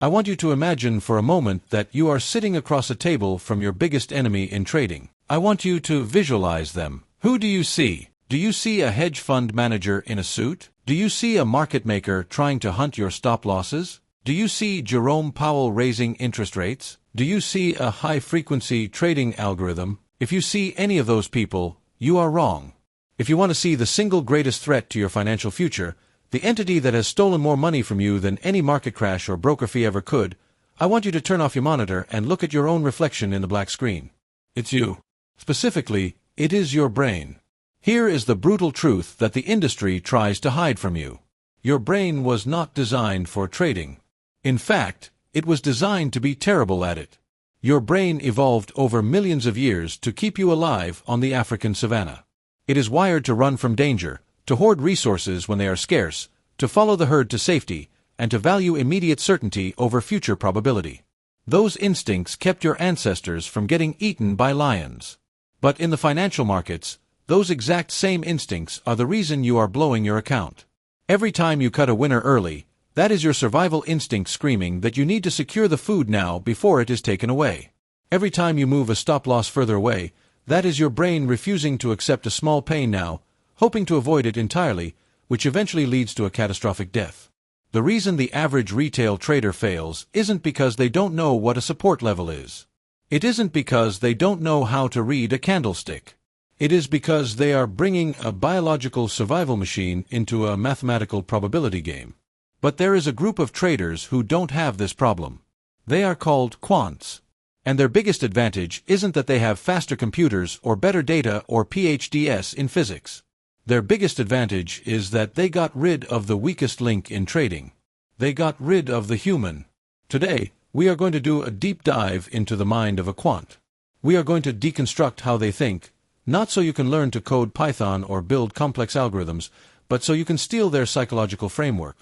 I want you to imagine for a moment that you are sitting across a table from your biggest enemy in trading. I want you to visualize them. Who do you see? Do you see a hedge fund manager in a suit? Do you see a market maker trying to hunt your stop losses? Do you see Jerome Powell raising interest rates? Do you see a high-frequency trading algorithm? If you see any of those people, you are wrong. If you want to see the single greatest threat to your financial future, the entity that has stolen more money from you than any market crash or broker fee ever could, I want you to turn off your monitor and look at your own reflection in the black screen. It's you. Specifically, it is your brain. Here is the brutal truth that the industry tries to hide from you. Your brain was not designed for trading. In fact, it was designed to be terrible at it. Your brain evolved over millions of years to keep you alive on the African savanna. It is wired to run from danger, to hoard resources when they are scarce, to follow the herd to safety, and to value immediate certainty over future probability. Those instincts kept your ancestors from getting eaten by lions. But in the financial markets, those exact same instincts are the reason you are blowing your account. Every time you cut a winner early, that is your survival instinct screaming that you need to secure the food now before it is taken away. Every time you move a stop-loss further away, that is your brain refusing to accept a small pain now, hoping to avoid it entirely, which eventually leads to a catastrophic death. The reason the average retail trader fails isn't because they don't know what a support level is. It isn't because they don't know how to read a candlestick. It is because they are bringing a biological survival machine into a mathematical probability game. But there is a group of traders who don't have this problem. They are called Quants. And their biggest advantage isn't that they have faster computers or better data or PhDs in physics. Their biggest advantage is that they got rid of the weakest link in trading. They got rid of the human. Today, we are going to do a deep dive into the mind of a quant. We are going to deconstruct how they think, not so you can learn to code Python or build complex algorithms, but so you can steal their psychological framework.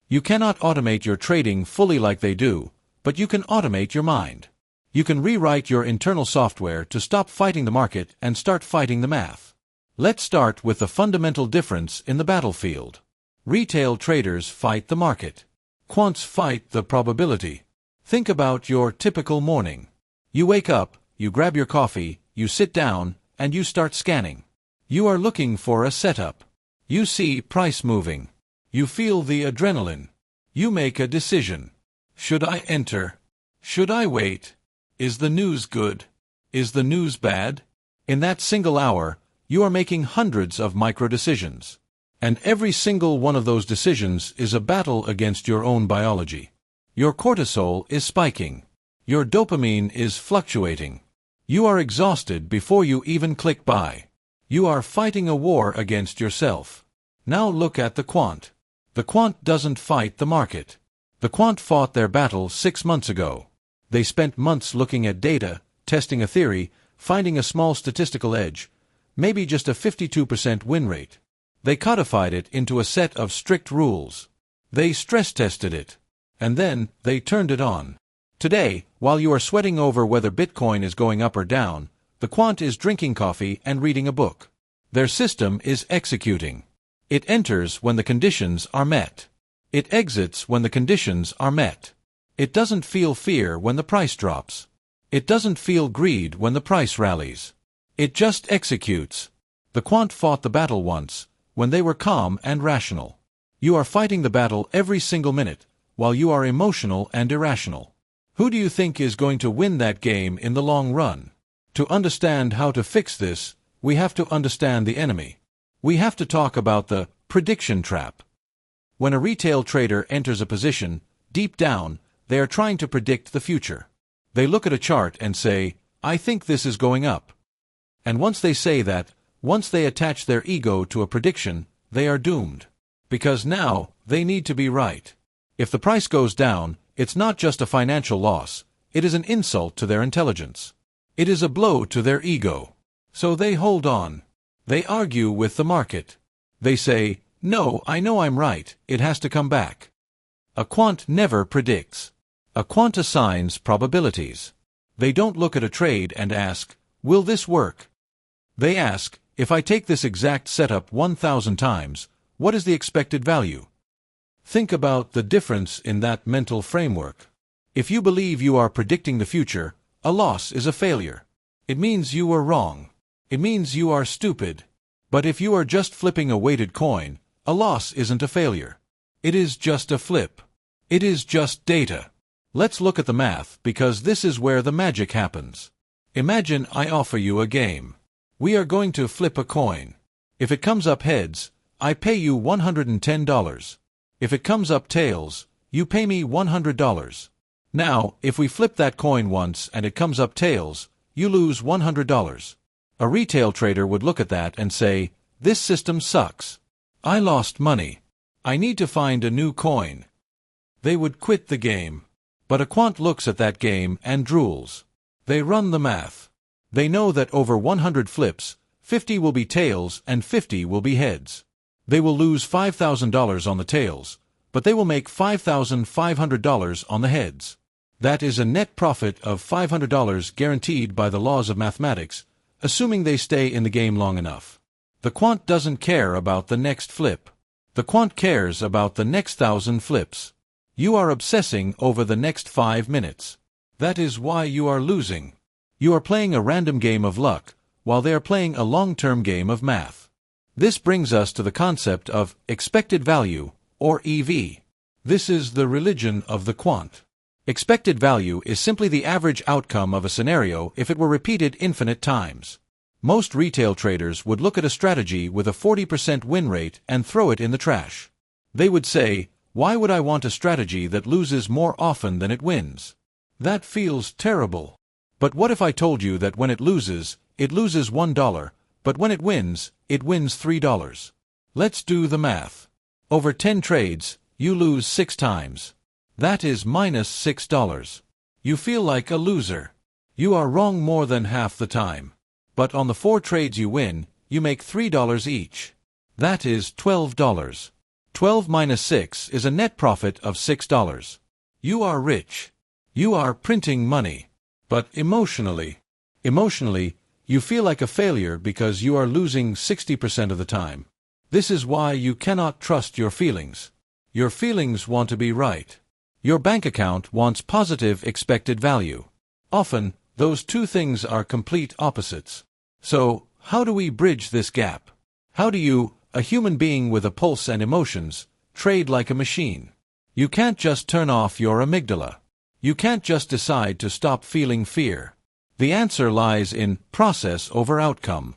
You cannot automate your trading fully like they do, but you can automate your mind. You can rewrite your internal software to stop fighting the market and start fighting the math. Let's start with the fundamental difference in the battlefield. Retail traders fight the market. Quants fight the probability. Think about your typical morning. You wake up, you grab your coffee, you sit down, and you start scanning. You are looking for a setup. You see price moving. You feel the adrenaline. You make a decision. Should I enter? Should I wait? Is the news good? Is the news bad? In that single hour, you are making hundreds of micro-decisions. And every single one of those decisions is a battle against your own biology. Your cortisol is spiking. Your dopamine is fluctuating. You are exhausted before you even click buy. You are fighting a war against yourself. Now look at the quant. The quant doesn't fight the market. The quant fought their battle 6 months ago. They spent months looking at data, testing a theory, finding a small statistical edge, maybe just a 52% win rate. They codified it into a set of strict rules. They stress-tested it. And then they turned it on. Today, while you are sweating over whether Bitcoin is going up or down, the quant is drinking coffee and reading a book. Their system is executing. It enters when the conditions are met. It exits when the conditions are met. It doesn't feel fear when the price drops. It doesn't feel greed when the price rallies. It just executes. The quant fought the battle once, when they were calm and rational. You are fighting the battle every single minute, while you are emotional and irrational. Who do you think is going to win that game in the long run? To understand how to fix this, we have to understand the enemy. We have to talk about the prediction trap. When a retail trader enters a position, deep down, they are trying to predict the future. They look at a chart and say, I think this is going up. And once they say that, once they attach their ego to a prediction, they are doomed. Because now, they need to be right. If the price goes down, it's not just a financial loss, it is an insult to their intelligence. It is a blow to their ego. So they hold on. They argue with the market. They say, no, I know I'm right, it has to come back. A quant never predicts. A quant assigns probabilities. They don't look at a trade and ask, will this work? They ask, if I take this exact setup 1,000 times, what is the expected value? Think about the difference in that mental framework. If you believe you are predicting the future, a loss is a failure. It means you were wrong. It means you are stupid. But if you are just flipping a weighted coin, a loss isn't a failure. It is just a flip. It is just data. Let's look at the math, because this is where the magic happens. Imagine I offer you a game. We are going to flip a coin. If it comes up heads, I pay you $110. If it comes up tails, you pay me $100. Now, if we flip that coin once and it comes up tails, you lose $100. A retail trader would look at that and say, "This system sucks. I lost money. I need to find a new coin." They would quit the game. But a quant looks at that game and drools. They run the math. They know that over 100 flips, 50 will be tails and 50 will be heads. They will lose $5,000 on the tails, but they will make $5,500 on the heads. That is a net profit of $500 guaranteed by the laws of mathematics, assuming they stay in the game long enough. The quant doesn't care about the next flip. The quant cares about the next 1,000 flips. You are obsessing over the next 5 minutes. That is why you are losing. You are playing a random game of luck, while they are playing a long-term game of math. This brings us to the concept of expected value, or EV. This is the religion of the quant. Expected value is simply the average outcome of a scenario if it were repeated infinite times. Most retail traders would look at a strategy with a 40% win rate and throw it in the trash. They would say, "Why would I want a strategy that loses more often than it wins? That feels terrible." But what if I told you that when it loses $1, but when it wins $3? Let's do the math. Over 10 trades, you lose 6 times. That is minus $6. You feel like a loser. You are wrong more than half the time. But on the 4 trades you win, you make $3 each. That is $12. 12 minus 6 is a net profit of $6. You are rich. You are printing money. But emotionally, you feel like a failure because you are losing 60% of the time. This is why you cannot trust your feelings. Your feelings want to be right. Your bank account wants positive expected value. Often, those two things are complete opposites. So, how do we bridge this gap? How do you, a human being with a pulse and emotions, trade like a machine? You can't just turn off your amygdala. You can't just decide to stop feeling fear. The answer lies in process over outcome.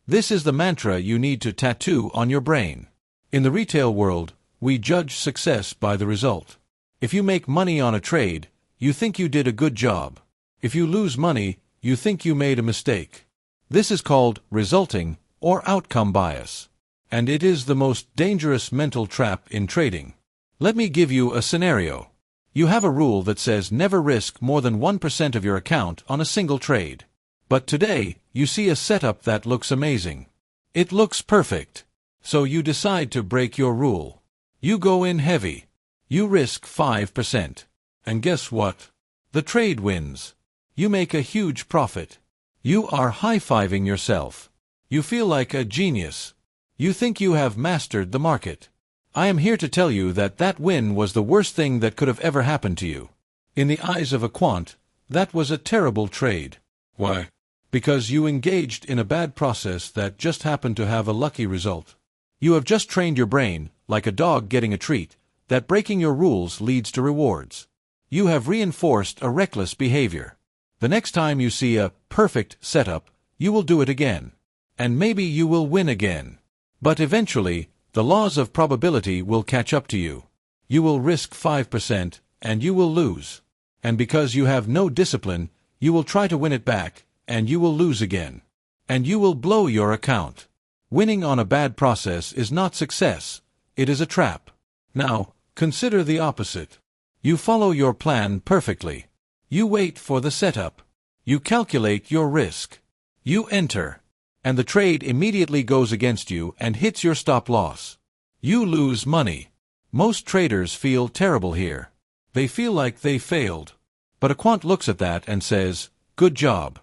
This is the mantra you need to tattoo on your brain. In the retail world, we judge success by the result. If you make money on a trade, you think you did a good job. If you lose money, you think you made a mistake. This is called resulting or outcome bias. And it is the most dangerous mental trap in trading. Let me give you a scenario. You have a rule that says never risk more than 1% of your account on a single trade. But today, you see a setup that looks amazing. It looks perfect. So you decide to break your rule. You go in heavy. You risk 5%. And guess what? The trade wins. You make a huge profit. You are high-fiving yourself. You feel like a genius. You think you have mastered the market. I am here to tell you that that win was the worst thing that could have ever happened to you. In the eyes of a quant, that was a terrible trade. Why? Because you engaged in a bad process that just happened to have a lucky result. You have just trained your brain, like a dog getting a treat, that breaking your rules leads to rewards. You have reinforced a reckless behavior. The next time you see a perfect setup, you will do it again. And maybe you will win again. But eventually, the laws of probability will catch up to you. You will risk 5%, and you will lose. And because you have no discipline, you will try to win it back, and you will lose again. And you will blow your account. Winning on a bad process is not success. It is a trap. Now, consider the opposite. You follow your plan perfectly. You wait for the setup. You calculate your risk. You enter. And the trade immediately goes against you and hits your stop loss. You lose money. Most traders feel terrible here. They feel like they failed. But a quant looks at that and says, "Good job.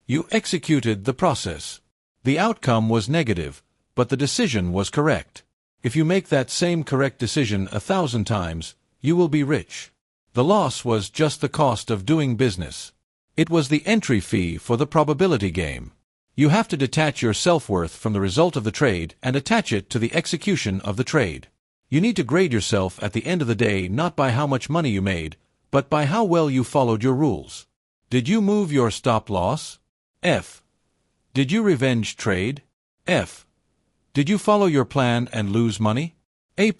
You executed the process. The outcome was negative, but the decision was correct. If you make that same correct decision 1,000 times, you will be rich. The loss was just the cost of doing business. It was the entry fee for the probability game. You have to detach your self-worth from the result of the trade and attach it to the execution of the trade. You need to grade yourself at the end of the day not by how much money you made, but by how well you followed your rules. Did you move your stop loss? F. Did you revenge trade? F. Did you follow your plan and lose money? A+.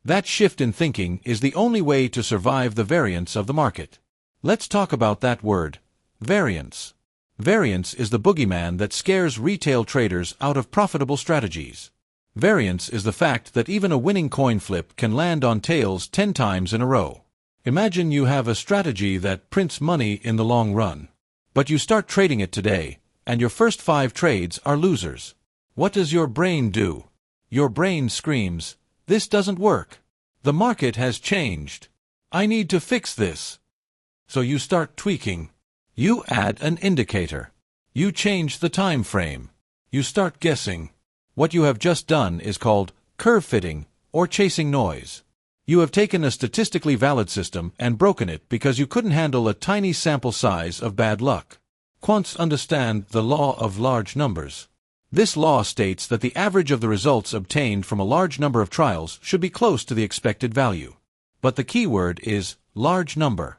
That shift in thinking is the only way to survive the variance of the market. Let's talk about that word, variance. Variance is the boogeyman that scares retail traders out of profitable strategies. Variance is the fact that even a winning coin flip can land on tails 10 times in a row. Imagine you have a strategy that prints money in the long run. But you start trading it today, and your first 5 trades are losers. What does your brain do? Your brain screams, "This doesn't work. The market has changed. I need to fix this." So you start tweaking. You add an indicator. You change the time frame. You start guessing. What you have just done is called curve fitting or chasing noise. You have taken a statistically valid system and broken it because you couldn't handle a tiny sample size of bad luck. Quants understand the law of large numbers. This law states that the average of the results obtained from a large number of trials should be close to the expected value. But the key word is large number.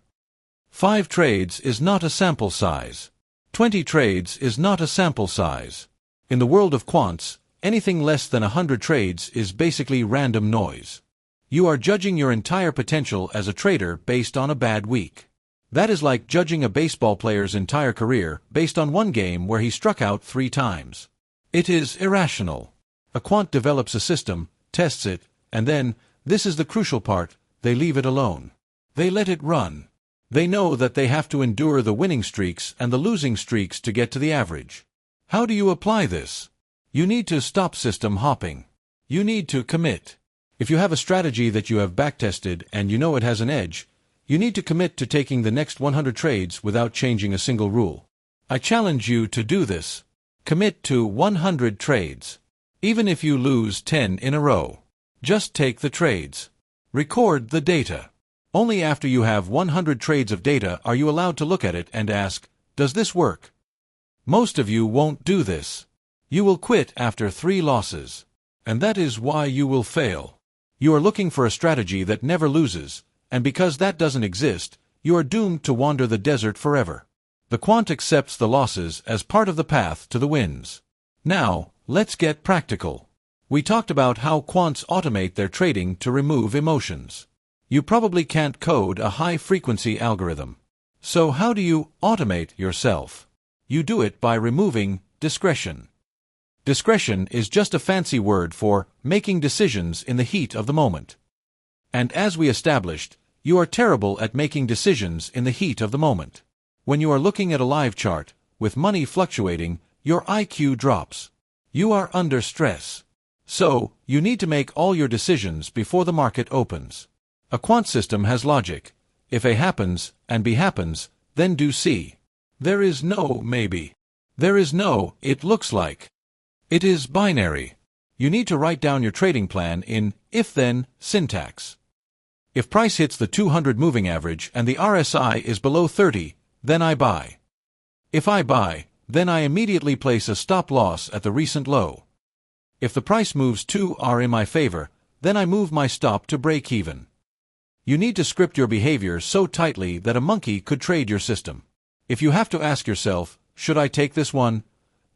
5 trades is not a sample size. 20 trades is not a sample size. In the world of quants, anything less than 100 trades is basically random noise. You are judging your entire potential as a trader based on a bad week. That is like judging a baseball player's entire career based on one game where he struck out 3 times. It is irrational. A quant develops a system, tests it, and then, this is the crucial part, they leave it alone. They let it run. They know that they have to endure the winning streaks and the losing streaks to get to the average. How do you apply this? You need to stop system hopping. You need to commit. If you have a strategy that you have backtested and you know it has an edge, you need to commit to taking the next 100 trades without changing a single rule. I challenge you to do this. Commit to 100 trades. Even if you lose 10 in a row. Just take the trades. Record the data. Only after you have 100 trades of data are you allowed to look at it and ask, does this work? Most of you won't do this. You will quit after 3 losses. And that is why you will fail. You are looking for a strategy that never loses, and because that doesn't exist, you are doomed to wander the desert forever. The quant accepts the losses as part of the path to the wins. Now, let's get practical. We talked about how quants automate their trading to remove emotions. You probably can't code a high-frequency algorithm. So how do you automate yourself? You do it by removing discretion. Discretion is just a fancy word for making decisions in the heat of the moment. And as we established, you are terrible at making decisions in the heat of the moment. When you are looking at a live chart, with money fluctuating, your IQ drops. You are under stress. So, you need to make all your decisions before the market opens. A quant system has logic. If A happens, and B happens, then do C. There is no maybe. There is no it looks like. It is binary. You need to write down your trading plan in if-then syntax. If price hits the 200 moving average and the RSI is below 30, then I buy. If I buy, then I immediately place a stop loss at the recent low. If the price moves 2 are in my favor, then I move my stop to break even. You need to script your behavior so tightly that a monkey could trade your system. If you have to ask yourself, should I take this one?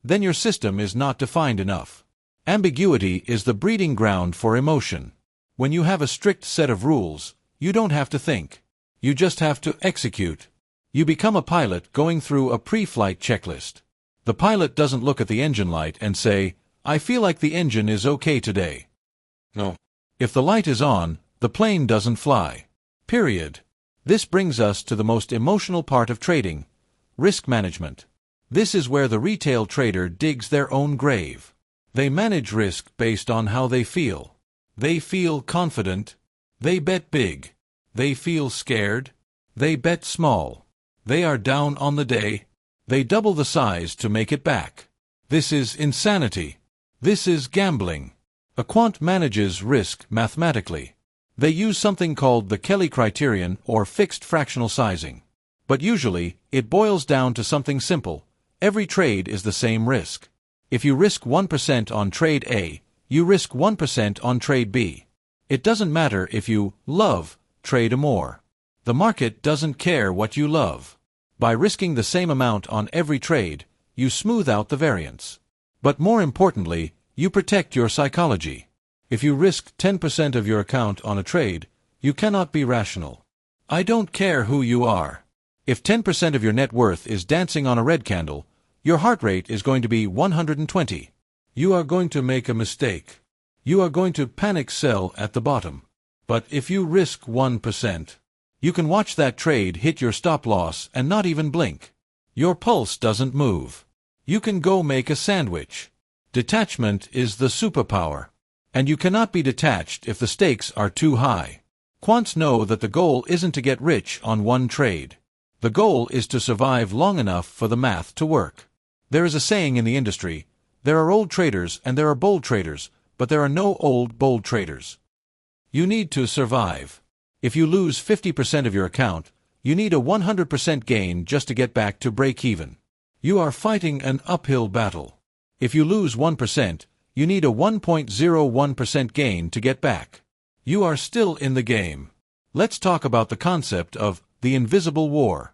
Then your system is not defined enough. Ambiguity is the breeding ground for emotion. When you have a strict set of rules, you don't have to think. You just have to execute. You become a pilot going through a pre-flight checklist. The pilot doesn't look at the engine light and say, I feel like the engine is okay today. No. If the light is on, the plane doesn't fly. Period. This brings us to the most emotional part of trading, risk management. This is where the retail trader digs their own grave. They manage risk based on how they feel. They feel confident. They bet big. They feel scared. They bet small. They are down on the day. They double the size to make it back. This is insanity. This is gambling. A quant manages risk mathematically. They use something called the Kelly criterion or fixed fractional sizing. But usually, it boils down to something simple. Every trade is the same risk. If you risk 1% on trade A, you risk 1% on trade B. It doesn't matter if you love trade more. The market doesn't care what you love. By risking the same amount on every trade, you smooth out the variance. But more importantly, you protect your psychology. If you risk 10% of your account on a trade, you cannot be rational. I don't care who you are. If 10% of your net worth is dancing on a red candle, your heart rate is going to be 120. You are going to make a mistake. You are going to panic sell at the bottom. But if you risk 1%, you can watch that trade hit your stop loss and not even blink. Your pulse doesn't move. You can go make a sandwich. Detachment is the superpower. And you cannot be detached if the stakes are too high. Quants know that the goal isn't to get rich on one trade. The goal is to survive long enough for the math to work. There is a saying in the industry, there are old traders and there are bold traders, but there are no old, bold traders. You need to survive. If you lose 50% of your account, you need a 100% gain just to get back to break even. You are fighting an uphill battle. If you lose 1%, you need a 1.01% gain to get back. You are still in the game. Let's talk about the concept of the invisible war.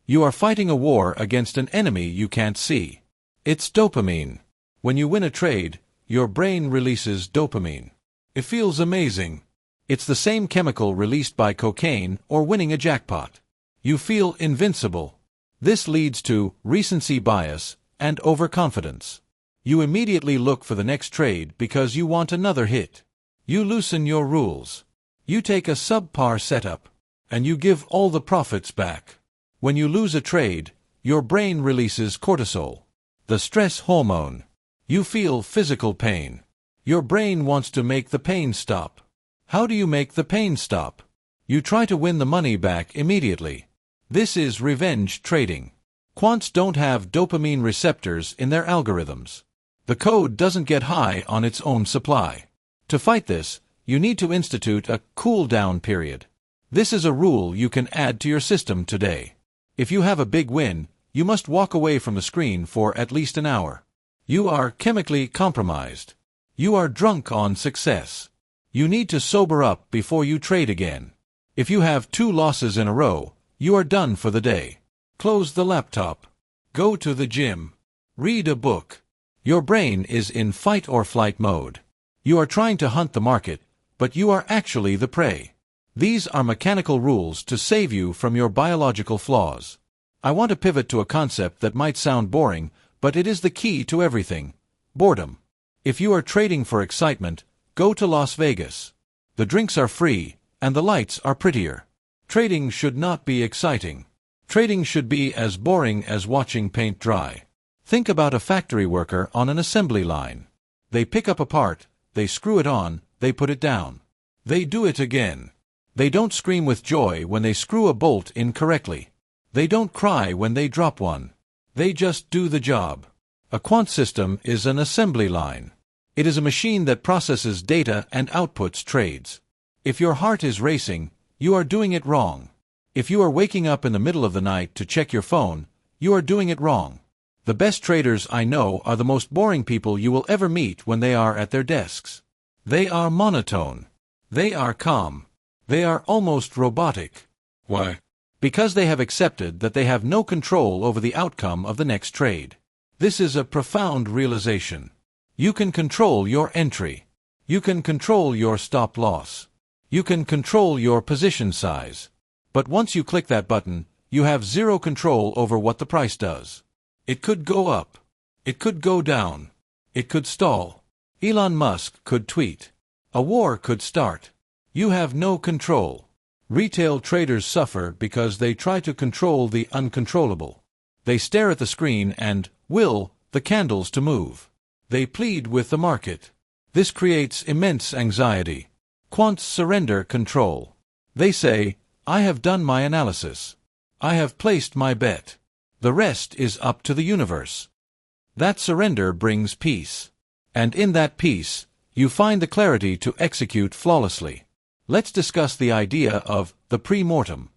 You are fighting a war against an enemy you can't see. It's dopamine. When you win a trade, your brain releases dopamine. It feels amazing. It's the same chemical released by cocaine or winning a jackpot. You feel invincible. This leads to recency bias and overconfidence. You immediately look for the next trade because you want another hit. You loosen your rules. You take a subpar setup, and you give all the profits back. When you lose a trade, your brain releases cortisol, the stress hormone. You feel physical pain. Your brain wants to make the pain stop. How do you make the pain stop? You try to win the money back immediately. This is revenge trading. Quants don't have dopamine receptors in their algorithms. The code doesn't get high on its own supply. To fight this, you need to institute a cool-down period. This is a rule you can add to your system today. If you have a big win, you must walk away from the screen for at least an hour. You are chemically compromised. You are drunk on success. You need to sober up before you trade again. If you have 2 losses in a row, you are done for the day. Close the laptop. Go to the gym. Read a book. Your brain is in fight or flight mode. You are trying to hunt the market, but you are actually the prey. These are mechanical rules to save you from your biological flaws. I want to pivot to a concept that might sound boring, but it is the key to everything. Boredom. If you are trading for excitement, go to Las Vegas. The drinks are free, and the lights are prettier. Trading should not be exciting. Trading should be as boring as watching paint dry. Think about a factory worker on an assembly line. They pick up a part, they screw it on, they put it down. They do it again. They don't scream with joy when they screw a bolt incorrectly. They don't cry when they drop one. They just do the job. A quant system is an assembly line. It is a machine that processes data and outputs trades. If your heart is racing, you are doing it wrong. If you are waking up in the middle of the night to check your phone, you are doing it wrong. The best traders I know are the most boring people you will ever meet when they are at their desks. They are monotone. They are calm. They are almost robotic. Why? Because they have accepted that they have no control over the outcome of the next trade. This is a profound realization. You can control your entry. You can control your stop loss. You can control your position size. But once you click that button, you have zero control over what the price does. It could go up. It could go down. It could stall. Elon Musk could tweet. A war could start. You have no control. Retail traders suffer because they try to control the uncontrollable. They stare at the screen and will the candles to move. They plead with the market. This creates immense anxiety. Quants surrender control. They say, I have done my analysis. I have placed my bet. The rest is up to the universe. That surrender brings peace. And in that peace, you find the clarity to execute flawlessly. Let's discuss the idea of the pre-mortem.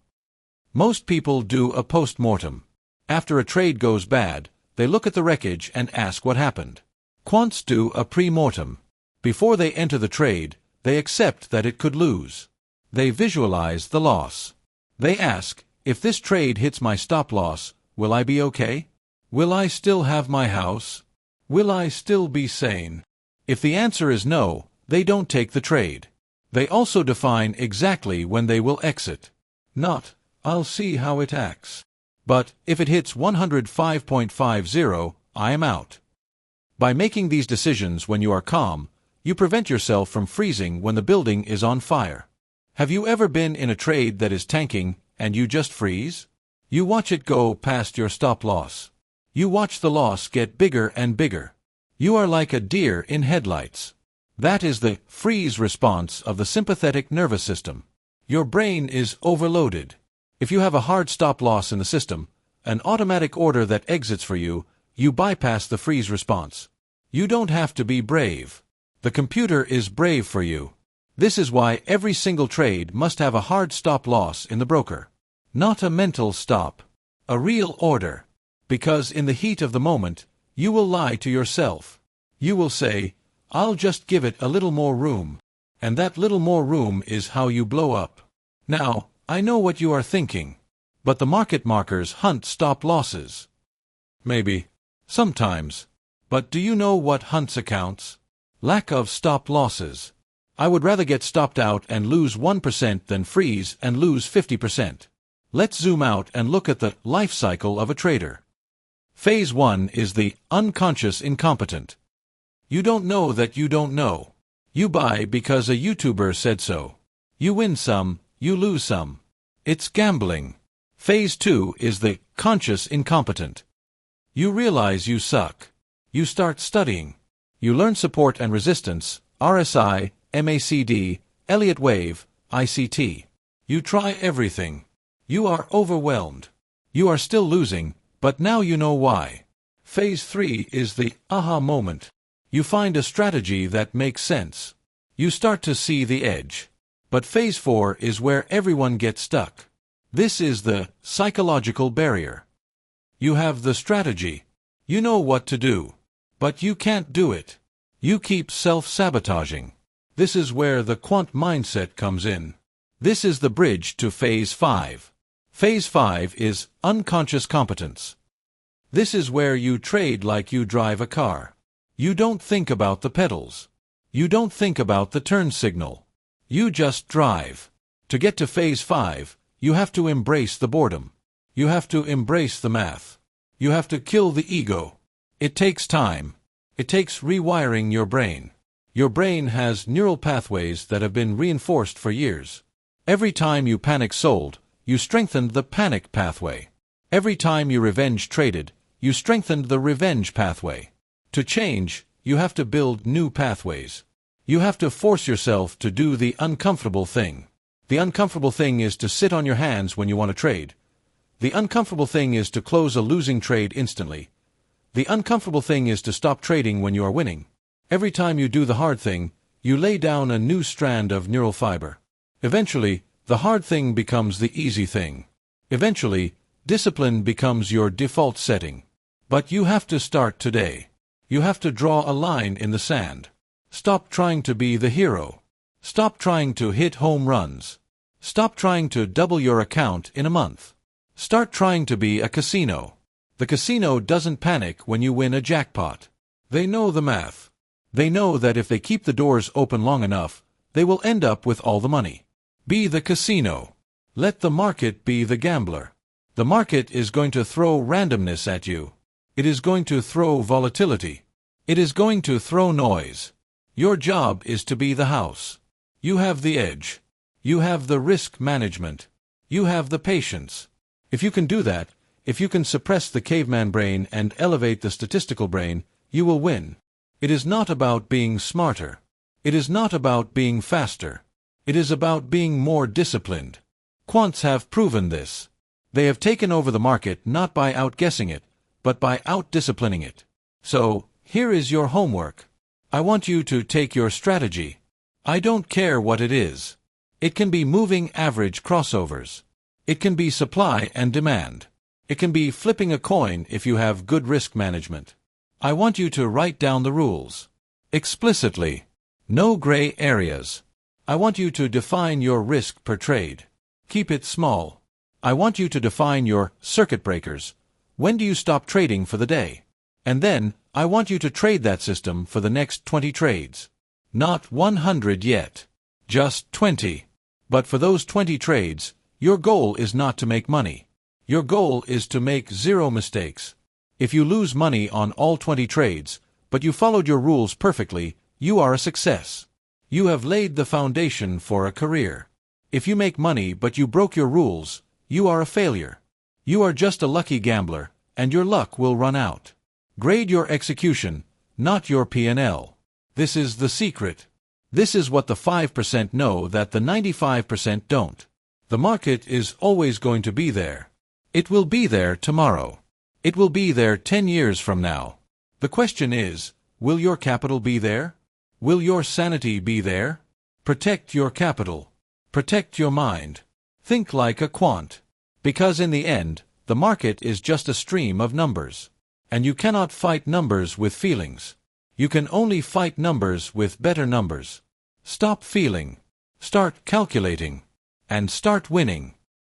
Most people do a post-mortem. After a trade goes bad, they look at the wreckage and ask what happened. Quants do a pre-mortem. Before they enter the trade, they accept that it could lose. They visualize the loss. They ask, if this trade hits my stop loss, will I be okay? Will I still have my house? Will I still be sane? If the answer is no, they don't take the trade. They also define exactly when they will exit. Not, I'll see how it acts. But, if it hits 105.50, I am out. By making these decisions when you are calm, you prevent yourself from freezing when the building is on fire. Have you ever been in a trade that is tanking and you just freeze? You watch it go past your stop loss. You watch the loss get bigger and bigger. You are like a deer in headlights. That is the freeze response of the sympathetic nervous system. Your brain is overloaded. If you have a hard stop loss in the system, an automatic order that exits for you, you bypass the freeze response. You don't have to be brave. The computer is brave for you. This is why every single trade must have a hard stop loss in the broker. Not a mental stop. A real order. Because in the heat of the moment, you will lie to yourself. You will say, I'll just give it a little more room. And that little more room is how you blow up. Now, I know what you are thinking. But the market markers hunt stop losses. Maybe. Sometimes. But do you know what hunts accounts? Lack of stop losses. I would rather get stopped out and lose 1% than freeze and lose 50%. Let's zoom out and look at the life cycle of a trader. Phase 1 is the unconscious incompetent. You don't know that you don't know. You buy because a YouTuber said so. You win some, you lose some. It's gambling. Phase 2 is the conscious incompetent. You realize you suck. You start studying. You learn support and resistance, RSI, MACD, Elliott wave, ICT. You try everything. You are overwhelmed. You are still losing, but now you know why. Phase 3 is the aha moment. You find a strategy that makes sense. You start to see the edge. But Phase 4 is where everyone gets stuck. This is the psychological barrier. You have the strategy. You know what to do. But you can't do it. You keep self-sabotaging. This is where the quant mindset comes in. This is the bridge to Phase 5. Phase 5 is unconscious competence. This is where you trade like you drive a car. You don't think about the pedals. You don't think about the turn signal. You just drive. To get to Phase 5, you have to embrace the boredom. You have to embrace the math. You have to kill the ego. It takes time. It takes rewiring your brain. Your brain has neural pathways that have been reinforced for years. Every time you panic sold, you strengthened the panic pathway. Every time you revenge traded, you strengthened the revenge pathway. To change, you have to build new pathways. You have to force yourself to do the uncomfortable thing. The uncomfortable thing is to sit on your hands when you want to trade. The uncomfortable thing is to close a losing trade instantly. The uncomfortable thing is to stop trading when you are winning. Every time you do the hard thing, you lay down a new strand of neural fiber. Eventually, the hard thing becomes the easy thing. Eventually, discipline becomes your default setting. But you have to start today. You have to draw a line in the sand. Stop trying to be the hero. Stop trying to hit home runs. Stop trying to double your account in a month. Start trying to be a casino. The casino doesn't panic when you win a jackpot. They know the math. They know that if they keep the doors open long enough, they will end up with all the money. Be the casino. Let the market be the gambler. The market is going to throw randomness at you. It is going to throw volatility. It is going to throw noise. Your job is to be the house. You have the edge. You have the risk management. You have the patience. If you can do that, if you can suppress the caveman brain and elevate the statistical brain, you will win. It is not about being smarter. It is not about being faster. It is about being more disciplined. Quants have proven this. They have taken over the market not by outguessing it, but by outdisciplining it. So, here is your homework. I want you to take your strategy. I don't care what it is. It can be moving average crossovers. It can be supply and demand. It can be flipping a coin if you have good risk management. I want you to write down the rules. Explicitly. No gray areas. I want you to define your risk per trade. Keep it small. I want you to define your circuit breakers. When do you stop trading for the day? And then, I want you to trade that system for the next 20 trades. Not 100 yet. Just 20. But for those 20 trades, your goal is not to make money. Your goal is to make 0 mistakes. If you lose money on all 20 trades, but you followed your rules perfectly, you are a success. You have laid the foundation for a career. If you make money but you broke your rules, you are a failure. You are just a lucky gambler, and your luck will run out. Grade your execution, not your P&L. This is the secret. This is what the 5% know that the 95% don't. The market is always going to be there. It will be there tomorrow. It will be there 10 years from now. The question is, will your capital be there? Will your sanity be there? Protect your capital. Protect your mind. Think like a quant. Because in the end, the market is just a stream of numbers. And you cannot fight numbers with feelings. You can only fight numbers with better numbers. Stop feeling. Start calculating. And start winning.